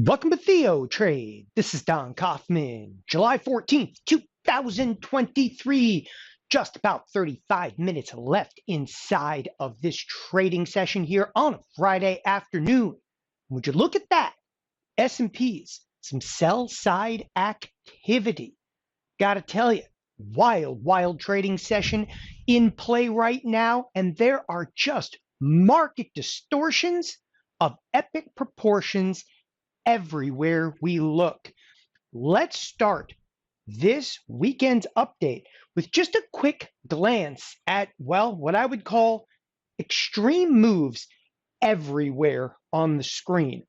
Welcome to TheoTrade. This is Don Kaufman. July 14th, 2023. Just about 35 minutes left inside of this trading session here on a Friday afternoon. Would you look at that? S&Ps, some sell side activity. Gotta tell you, wild trading session in play right now. And there are just market distortions of epic proportions everywhere we look. Let's start this weekend's update with just a quick glance at, well, what I would call extreme moves everywhere on the screen.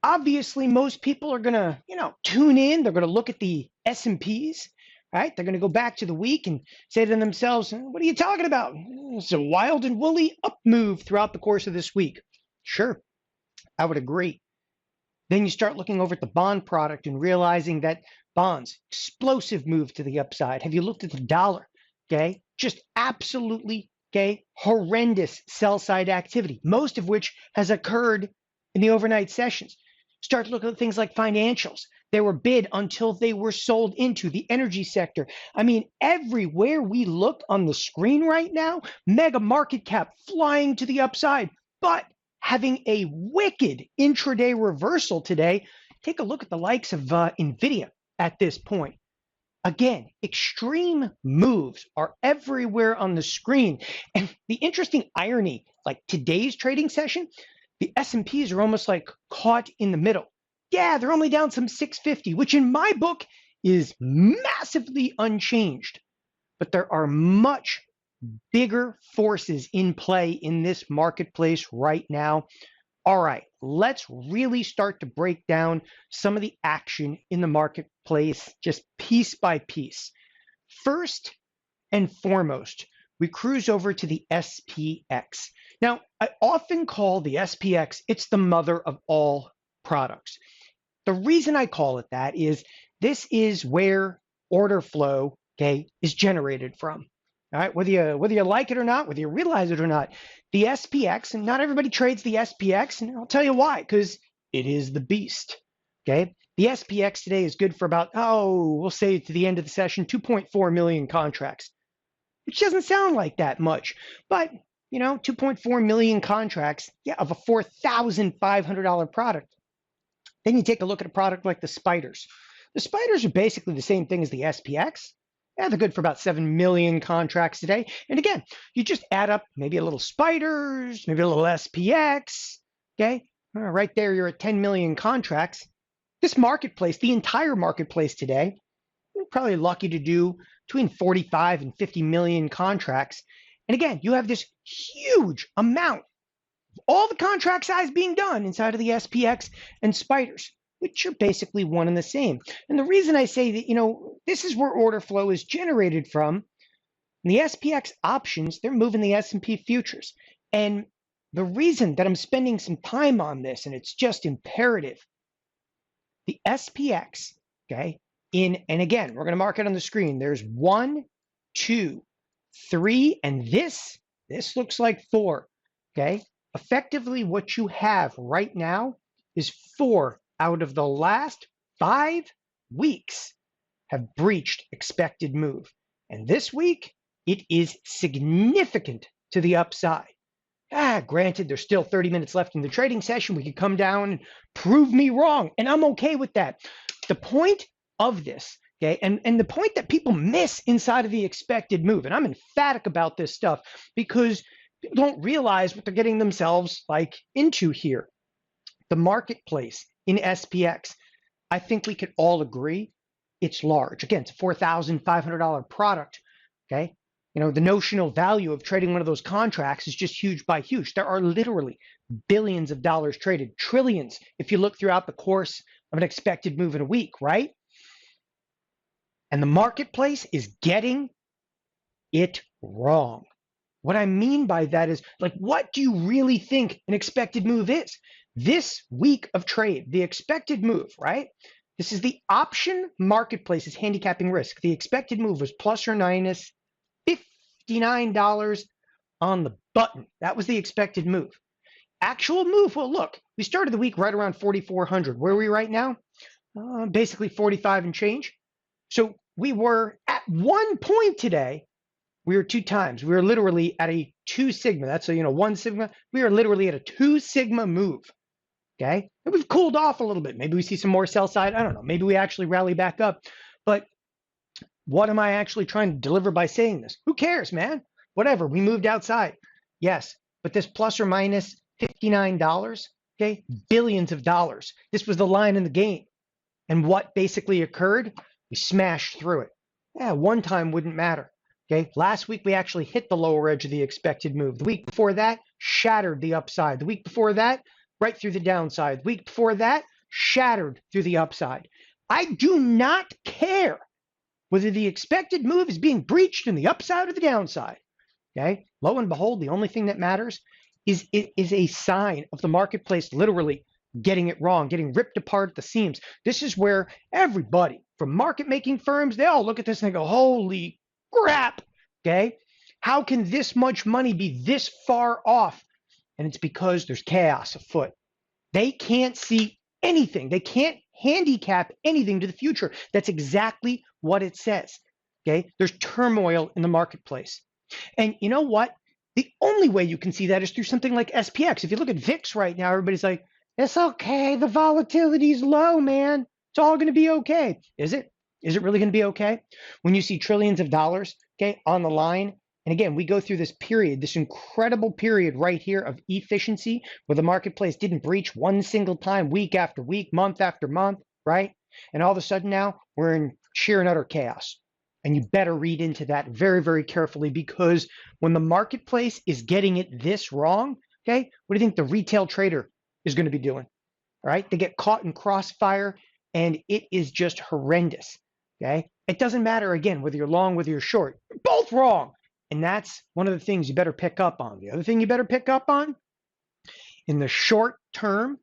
Obviously, most people are going to, tune in. They're going to look at the S&Ps, right? They're going to go back to the week and say to themselves, what are you talking about? It's a wild and woolly up move throughout the course of this week. Sure, I would agree. Then you start looking over at the bond product and realizing that bonds, explosive move to the upside. Have you looked at the dollar? Okay, just absolutely, horrendous sell side activity, most of which has occurred in the overnight sessions. Start looking at things like financials. They were bid until they were sold into the energy sector. I mean, everywhere we look on the screen right now, mega market cap flying to the upside, but having a wicked intraday reversal today. Take a look at the likes of NVIDIA at this point. Again, extreme moves are everywhere on the screen. And the interesting irony, like today's trading session, the S&Ps are almost like caught in the middle. Yeah, they're only down some 650, which in my book is massively unchanged. But there are much bigger forces in play in this marketplace right now. All right, let's really start to break down some of the action in the marketplace just piece by piece. First and foremost, we cruise over to the SPX. Now, I often call the SPX, it's the mother of all products. The reason I call it that is this is where order flow, is generated from. All right, whether you like it or not, whether you realize it or not, the SPX, and not everybody trades the SPX, and I'll tell you why, because it is the beast. Okay, the SPX today is good for about, we'll say to the end of the session, 2.4 million contracts, which doesn't sound like that much, but 2.4 million contracts, of a $4,500 product. Then you take a look at a product like the spiders. The spiders are basically the same thing as the SPX. Yeah, they're good for about 7 million contracts today. And again, you just add up maybe a little spiders, maybe a little SPX, right there, you're at 10 million contracts. This marketplace, the entire marketplace today, you're probably lucky to do between 45 and 50 million contracts. And again, you have this huge amount of all the contract size being done inside of the SPX and spiders, which are basically one and the same. And the reason I say that, this is where order flow is generated from. And the SPX options, they're moving the S&P futures. And the reason that I'm spending some time on this, and it's just imperative, the SPX, and again, we're going to mark it on the screen. There's 1, 2, 3, and this looks like 4, Effectively, what you have right now is 4 out of the last 5 weeks have breached expected move. And this week, it is significant to the upside. Granted, there's still 30 minutes left in the trading session. We could come down and prove me wrong, and I'm okay with that. The point of this, and the point that people miss inside of the expected move, and I'm emphatic about this stuff because people don't realize what they're getting themselves into here. The marketplace in SPX, I think we could all agree it's large. Again, it's a $4,500 product, The notional value of trading one of those contracts is just huge by huge. There are literally billions of dollars traded, trillions, if you look throughout the course of an expected move in a week, right? And the marketplace is getting it wrong. What I mean by that is, what do you really think an expected move is? This week of trade, the expected move, right? This is the option marketplace's handicapping risk. The expected move was plus or minus $59 on the button. That was the expected move. actual move, well, look, we started the week right around 4,400. Where are we right now? Basically 45 and change. So we were at one point today, we were 2 times. We were literally at a 2 sigma. That's a, 1 sigma. We are literally at a 2 sigma move. Okay. And we've cooled off a little bit. Maybe we see some more sell side. I don't know. Maybe we actually rally back up. But what am I actually trying to deliver by saying this? Who cares, man? Whatever. We moved outside. Yes. But this plus or minus $59, okay, billions of dollars. This was the line in the game. And what basically occurred? We smashed through it. Yeah, one time wouldn't matter. Okay, last week we actually hit the lower edge of the expected move. The week before that, shattered the upside. The week before that, right through the downside. The week before that, shattered through the upside. I do not care whether the expected move is being breached in the upside or the downside. Okay, lo and behold, the only thing that matters is it is a sign of the marketplace literally getting it wrong, getting ripped apart at the seams. This is where everybody from market making firms, they all look at this and they go, holy crap, okay? How can this much money be this far off? And it's because there's chaos afoot. They can't see anything. They can't handicap anything to the future. That's exactly what it says, okay? There's turmoil in the marketplace. And you know what? The only way you can see that is through something like SPX. If you look at VIX right now, everybody's like, it's okay. The volatility's low, man. It's all going to be okay. Is it? Is it really going to be okay? When you see trillions of dollars, okay, on the line, and again, we go through this period, this incredible period right here of efficiency where the marketplace didn't breach one single time, week after week, month after month, right? And all of a sudden now we're in sheer and utter chaos. And you better read into that very, very carefully, because when the marketplace is getting it this wrong, okay, what do you think the retail trader is going to be doing? All right, they get caught in crossfire and it is just horrendous. Okay, it doesn't matter again whether you're long, whether you're short, you're both wrong. And that's one of the things you better pick up on. The other thing you better pick up on, in the short term,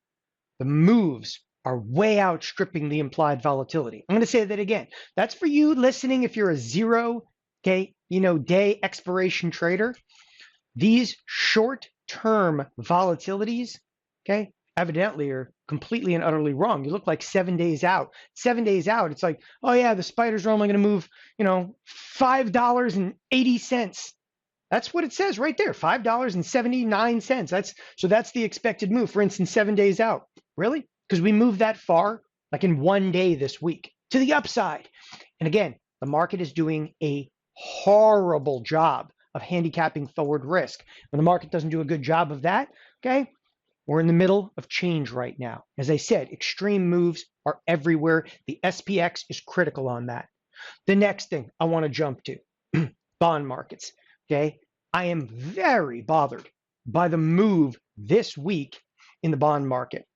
the moves are way outstripping the implied volatility. I'm going to say that again. That's for you listening if you're a zero, okay, day expiration trader. These short-term volatilities, okay, evidently are completely and utterly wrong. You look like 7 days out. 7 days out, it's like, oh yeah, the spiders are only going to move, $5.80. That's what it says right there, $5.79. That's the expected move, for instance, 7 days out. Really? Because we moved that far, like in 1 day this week, to the upside. And again, the market is doing a horrible job of handicapping forward risk. When the market doesn't do a good job of that, okay, we're in the middle of change right now. As I said, extreme moves are everywhere. The SPX is critical on that. The next thing I want to jump to, bond markets, okay? I am very bothered by the move this week in the bond market.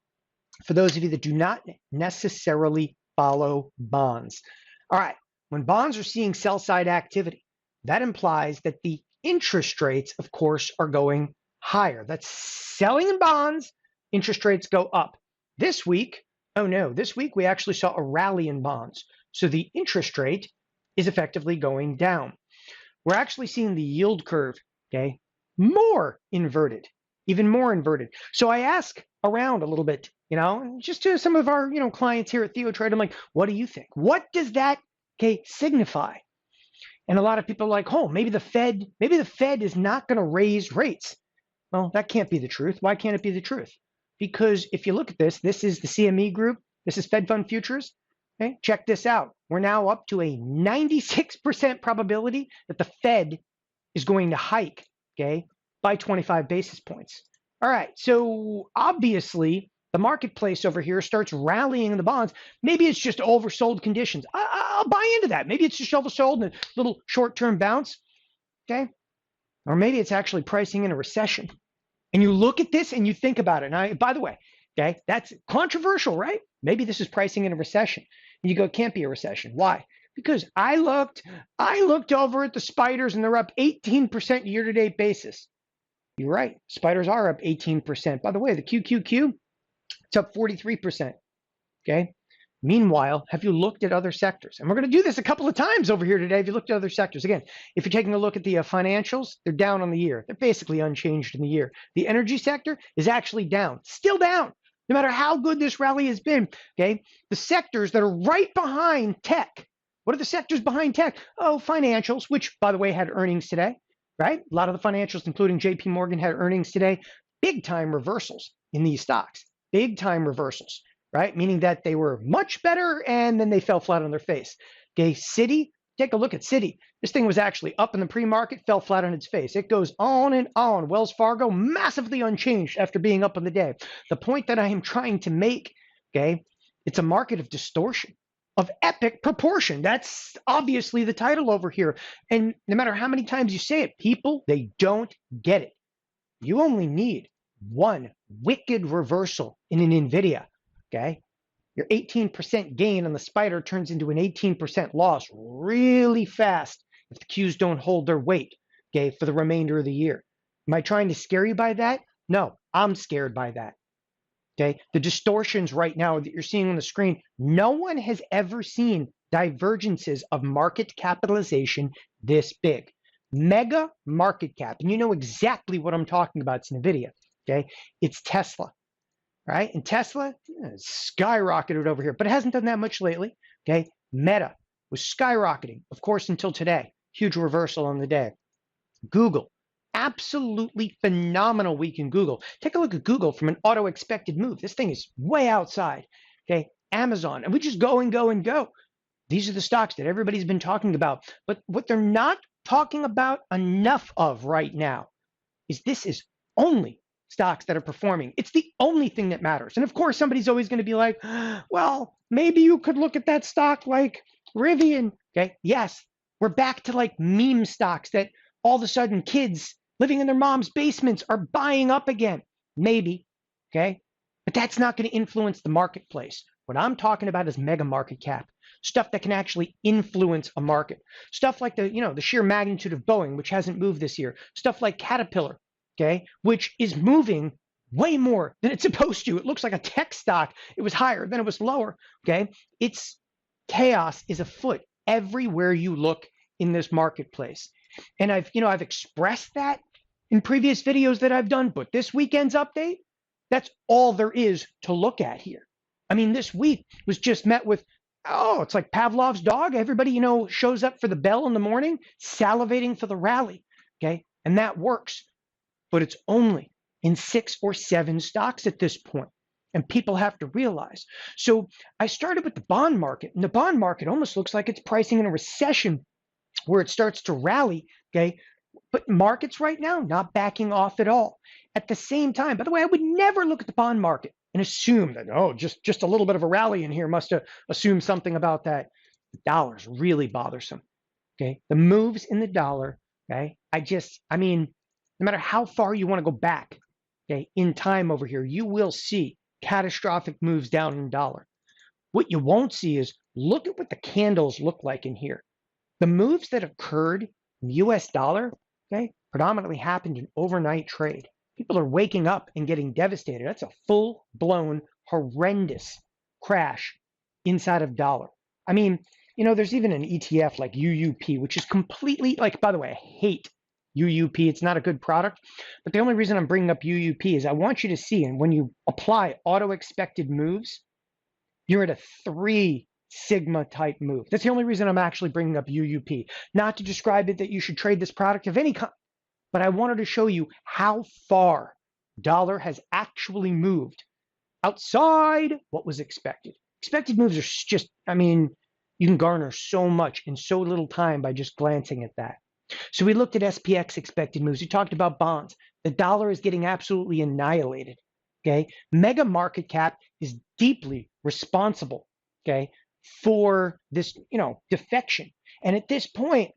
For those of you that do not necessarily follow bonds. All right, when bonds are seeing sell side activity, that implies that the interest rates, of course, are going higher. That's selling in bonds, interest rates go up. This week, this week we actually saw a rally in bonds. So the interest rate is effectively going down. We're actually seeing the yield curve, okay, more inverted, even more inverted. So I ask around a little bit, just to some of our, clients here at TheoTrade, I'm like, what do you think? What does that, signify? And a lot of people are like, oh, maybe the Fed is not going to raise rates. Well, that can't be the truth. Why can't it be the truth? Because if you look at this is the CME group. This is Fed Fund Futures. Okay, check this out. We're now up to a 96% probability that the Fed is going to hike, okay, by 25 basis points. All right, so obviously the marketplace over here starts rallying the bonds. Maybe it's just oversold conditions. I'll buy into that. Maybe it's just oversold and a little short-term bounce, okay? Or maybe it's actually pricing in a recession. And you look at this and you think about it. And by the way, okay, that's controversial, right? Maybe this is pricing in a recession. And you go, it can't be a recession. Why? Because I looked over at the spiders and they're up 18% year-to-date basis. You're right. Spiders are up 18%. By the way, the QQQ, it's up 43%. Okay. Meanwhile, have you looked at other sectors? And we're going to do this a couple of times over here today. Have you looked at other sectors? Again, if you're taking a look at the financials, they're down on the year. They're basically unchanged in the year. The energy sector is actually down, still down, no matter how good this rally has been. Okay, the sectors that are right behind tech. What are the sectors behind tech? Oh, financials, which, by the way, had earnings today, right? A lot of the financials, including JP Morgan, had earnings today. Big time reversals in these stocks, big time reversals, right? Meaning that they were much better and then they fell flat on their face. Okay, Citi, take a look at Citi. This thing was actually up in the pre-market, fell flat on its face. It goes on and on. Wells Fargo, massively unchanged after being up on the day. The point that I am trying to make, okay, it's a market of distortion, of epic proportion. That's obviously the title over here. And no matter how many times you say it, people, they don't get it. You only need one wicked reversal in an NVIDIA, okay? Your 18% gain on the spider turns into an 18% loss really fast if the Qs don't hold their weight, okay, for the remainder of the year. Am I trying to scare you by that? No, I'm scared by that. Okay, the distortions right now that you're seeing on the screen, no one has ever seen divergences of market capitalization this big. Mega market cap, and you know exactly what I'm talking about. It's NVIDIA, okay? It's Tesla, right? And Tesla skyrocketed over here, but it hasn't done that much lately, okay? Meta was skyrocketing, of course, until today. Huge reversal on the day. Google, absolutely phenomenal week in Google. Take a look at Google from an auto expected move. This thing is way outside, okay? Amazon, and we just go and go and go. These are the stocks that everybody's been talking about, but what they're not talking about enough of right now is this is only stocks that are performing. It's the only thing that matters. And of course, somebody's always going to be like, well, maybe you could look at that stock like Rivian. Okay, yes, we're back to like meme stocks that all of a sudden kids living in their mom's basements are buying up again. Maybe, okay? But that's not going to influence the marketplace. What I'm talking about is mega market cap, stuff that can actually influence a market. Stuff like the sheer magnitude of Boeing, which hasn't moved this year. Stuff like Caterpillar, okay, which is moving way more than it's supposed to. It looks like a tech stock. It was higher, then it was lower, okay? It's chaos is afoot everywhere you look in this marketplace. And I've expressed that in previous videos that I've done, but this weekend's update, that's all there is to look at here. I mean, this week was just met with, it's like Pavlov's dog. Everybody, shows up for the bell in the morning, salivating for the rally, okay? And that works, but it's only in 6 or 7 stocks at this point. And people have to realize. So I started with the bond market, and the bond market almost looks like it's pricing in a recession where it starts to rally, okay? But markets right now, not backing off at all. At the same time, by the way, I would never look at the bond market and assume that, just a little bit of a rally in here must have assumed something about that. The dollar's really bothersome, okay? The moves in the dollar, okay? No matter how far you want to go back, okay, in time over here, you will see catastrophic moves down in the dollar. What you won't see is look at what the candles look like in here. The moves that occurred in the US dollar, okay, predominantly happened in overnight trade. People are waking up and getting devastated. That's a full-blown, horrendous crash inside of dollar. There's even an ETF like UUP, which is completely, by the way, I hate UUP. It's not a good product. But the only reason I'm bringing up UUP is I want you to see, and when you apply auto expected moves, you're at a 3 sigma type move. That's the only reason I'm actually bringing up UUP. Not to describe it that you should trade this product of any kind, but I wanted to show you how far dollar has actually moved outside what was expected. Expected moves are just, you can garner so much in so little time by just glancing at that. So we looked at SPX expected moves. We talked about bonds. The dollar is getting absolutely annihilated, okay? Mega market cap is deeply responsible, okay, for this, defection. And at this point,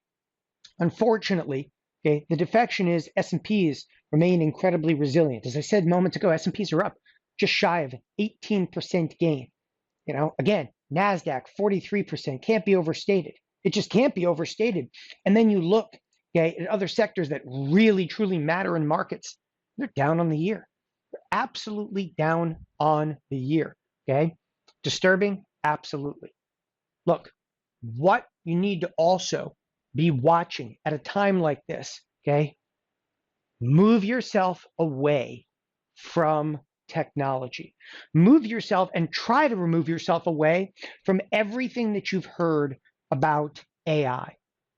unfortunately, okay, the defection is S&Ps remain incredibly resilient. As I said moments ago, S&Ps are up just shy of 18% gain. Again, Nasdaq 43% can't be overstated. It just can't be overstated. And then you look, okay, at other sectors that really truly matter in markets. They're down on the year. They're absolutely down on the year. Okay, disturbing. Absolutely. Look, what you need to also be watching at a time like this, okay? Move yourself away from technology. Move yourself and try to remove yourself away from everything that you've heard about AI.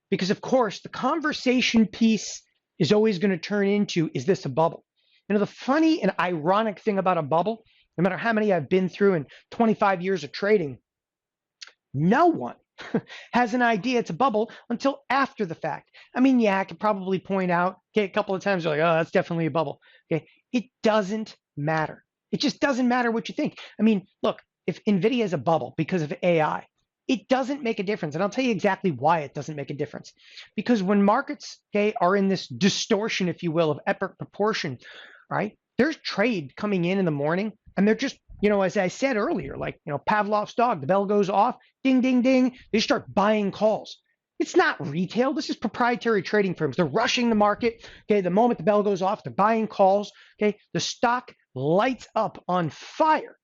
Because, of course, the conversation piece is always going to turn into, is this a bubble? You know, the funny and ironic thing about a bubble, no matter how many I've been through in 25 years of trading, no one has an idea it's a bubble until after the fact. I mean, yeah, I could probably point out, okay, a couple of times you're like, oh, that's definitely a bubble. Okay, it doesn't matter. It just doesn't matter what you think. I mean, look, if NVIDIA is a bubble because of AI, it doesn't make a difference. And I'll tell you exactly why it doesn't make a difference. Because when markets, okay, are in this distortion, if you will, of epic proportion, right? There's trade coming in the morning, and they're just, you know, as I said earlier, like, you know, Pavlov's dog, the bell goes off, ding, ding, ding, they start buying calls. It's not retail. This is proprietary trading firms. They're rushing the market. Okay, the moment the bell goes off, they're buying calls. Okay, the stock lights up on fire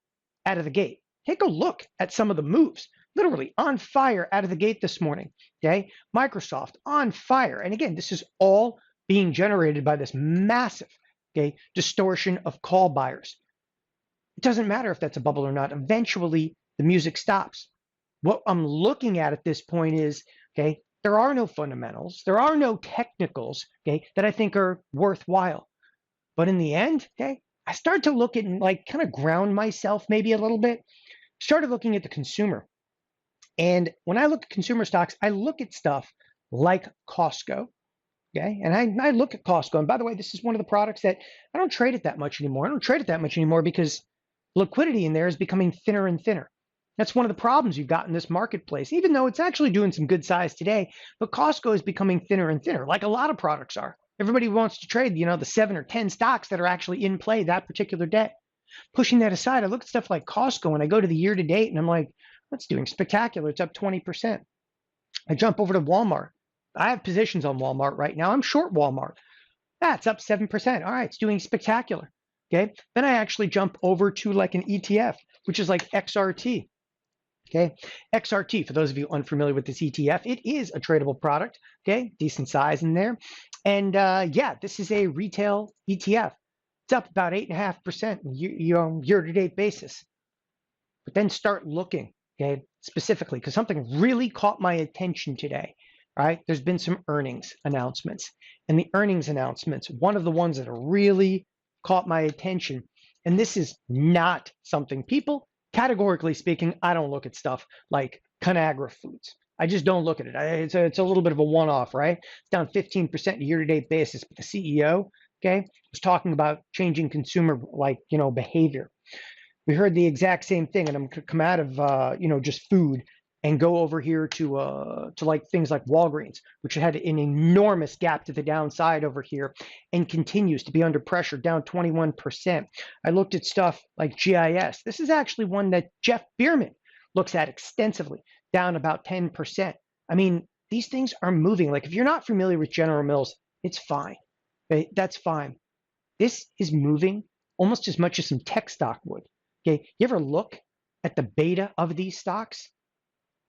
out of the gate. Take a look at some of the moves. Literally on fire out of the gate this morning. Okay, Microsoft on fire. And again, this is all being generated by this massive, okay, distortion of call buyers. It doesn't matter if that's a bubble or not. Eventually, the music stops. What I'm looking at this point is, okay, there are no fundamentals. There are no technicals, okay, that I think are worthwhile. But in the end, okay, I start to look at and like kind of ground myself maybe a little bit. Started looking at the consumer. And when I look at consumer stocks, I look at stuff like Costco. Okay, and I look at Costco. And by the way, this is one of the products that I don't trade it that much anymore. I don't trade it that much anymore because liquidity in there is becoming thinner and thinner. That's one of the problems you've got in this marketplace, even though it's actually doing some good size today. But Costco is becoming thinner and thinner, like a lot of products are. Everybody wants to trade, you know, the 7 or 10 stocks that are actually in play that particular day. Pushing that aside, I look at stuff like Costco and I go to the year to date and I'm like, what's doing spectacular? It's up 20%. I jump over to Walmart. I have positions on Walmart right now. I'm short Walmart. That's up 7%. All right, it's doing spectacular. Okay. Then I actually jump over to like an ETF, which is like XRT. Okay. XRT, for those of you unfamiliar with this ETF, it is a tradable product. Okay. Decent size in there. And yeah, this is a retail ETF. It's up about 8.5% year-to-date basis. But then start looking, okay, specifically, because something really caught my attention today. Right? There's been some earnings announcements. And the earnings announcements, one of the ones that really caught my attention, and this is not something people, categorically speaking, I don't look at stuff like Conagra Foods. I just don't look at it. It's a little bit of a one-off, right? It's down 15% year-to-date basis. But the CEO, okay, was talking about changing consumer, like, you know, behavior. We heard the exact same thing, and I'm going to come out of, you know, just food and go over here to like things like Walgreens, which had an enormous gap to the downside over here and continues to be under pressure, down 21%. I looked at stuff like GIS. This is actually one that Jeff Bierman looks at extensively, down about 10%. I mean, these things are moving. Like if you're not familiar with General Mills, it's fine. Okay? That's fine. This is moving almost as much as some tech stock would. Okay, you ever look at the beta of these stocks?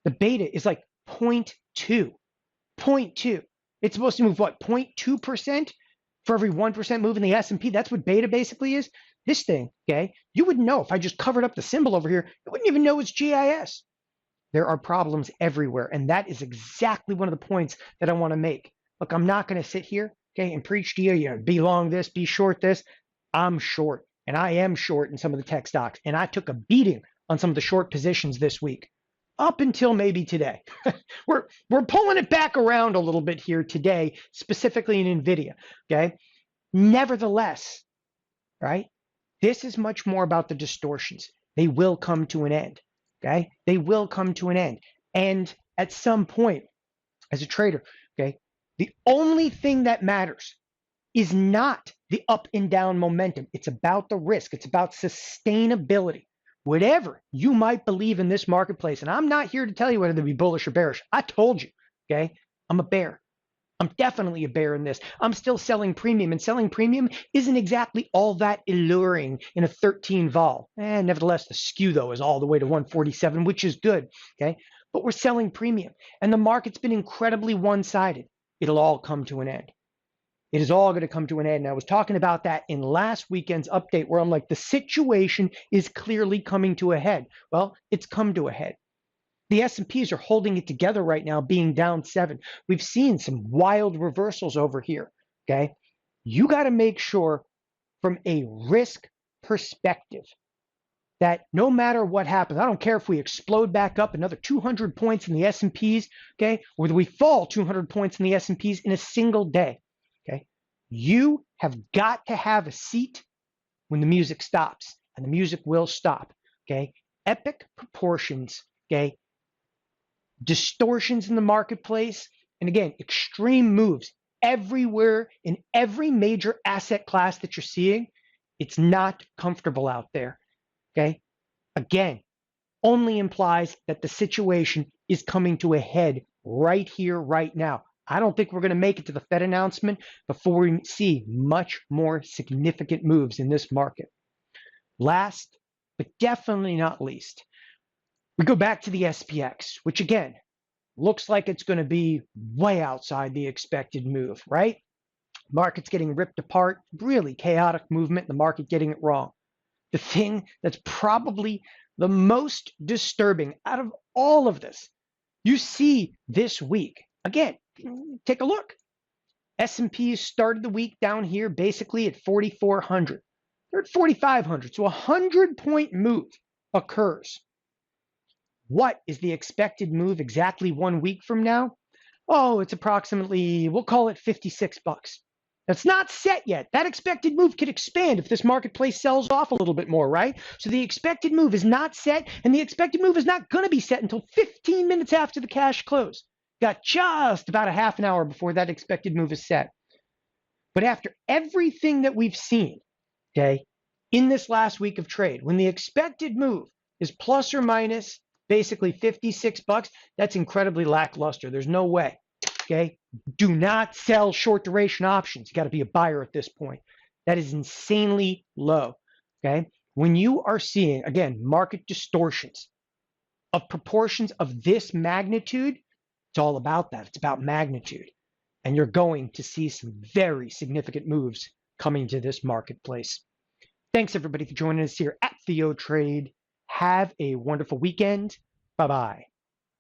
The beta is like 0.2. 0.2. It's supposed to move what, 0.2% for every 1% move in the S&P? That's what beta basically is. This thing, okay, you wouldn't know if I just covered up the symbol over here. You wouldn't even know it's GIS. There are problems everywhere, and that is exactly one of the points that I want to make. Look, I'm not going to sit here, okay, and preach to you, you know, be long this, be short this. I'm short, and I am short in some of the tech stocks, and I took a beating on some of the short positions this week. Up until maybe today. We're pulling it back around a little bit here today, specifically in NVIDIA, okay? Nevertheless, right, this is much more about the distortions. They will come to an end, okay? They will come to an end. And at some point, as a trader, okay, the only thing that matters is not the up and down momentum. It's about the risk. It's about sustainability. Whatever you might believe in this marketplace, and I'm not here to tell you whether to be bullish or bearish. I told you, okay, I'm a bear. I'm definitely a bear in this. I'm still selling premium, and selling premium isn't exactly all that alluring in a 13 vol. Nevertheless, the skew, though, is all the way to 147, which is good, okay? But we're selling premium, and the market's been incredibly one-sided. It'll all come to an end. It is all going to come to an end. And I was talking about that in last weekend's update where I'm like, the situation is clearly coming to a head. Well, it's come to a head. The S&Ps are holding it together right now, being down 7. We've seen some wild reversals over here, okay? You got to make sure from a risk perspective that no matter what happens, I don't care if we explode back up another 200 points in the S&Ps, okay, or we fall 200 points in the S&Ps in a single day, okay? You have got to have a seat when the music stops, and the music will stop, okay? Epic proportions, okay? Distortions in the marketplace, and again, extreme moves everywhere in every major asset class that you're seeing. It's not comfortable out there, okay? Again, only implies that the situation is coming to a head right here, right now. I don't think we're going to make it to the Fed announcement before we see much more significant moves in this market. Last, but definitely not least, we go back to the SPX, which again, looks like it's going to be way outside the expected move, right? Market's getting ripped apart, really chaotic movement, the market getting it wrong. The thing that's probably the most disturbing out of all of this, you see this week. Again, take a look. S&P started the week down here basically at 4,400. They're at 4,500, so a 100-point move occurs. What is the expected move exactly 1 week from now? Oh, it's approximately, we'll call it 56 bucks. That's not set yet. That expected move could expand if this marketplace sells off a little bit more, right? So the expected move is not set, and the expected move is not going to be set until 15 minutes after the cash close. Got just about a half an hour before that expected move is set. But after everything that we've seen, okay, in this last week of trade, when the expected move is plus or minus basically 56 bucks, that's incredibly lackluster. There's no way, okay? Do not sell short duration options. You got to be a buyer at this point. That is insanely low, okay? When you are seeing, again, market distortions of proportions of this magnitude, it's all about that. It's about magnitude. And you're going to see some very significant moves coming to this marketplace. Thanks, everybody, for joining us here at TheoTrade. Have a wonderful weekend. Bye-bye.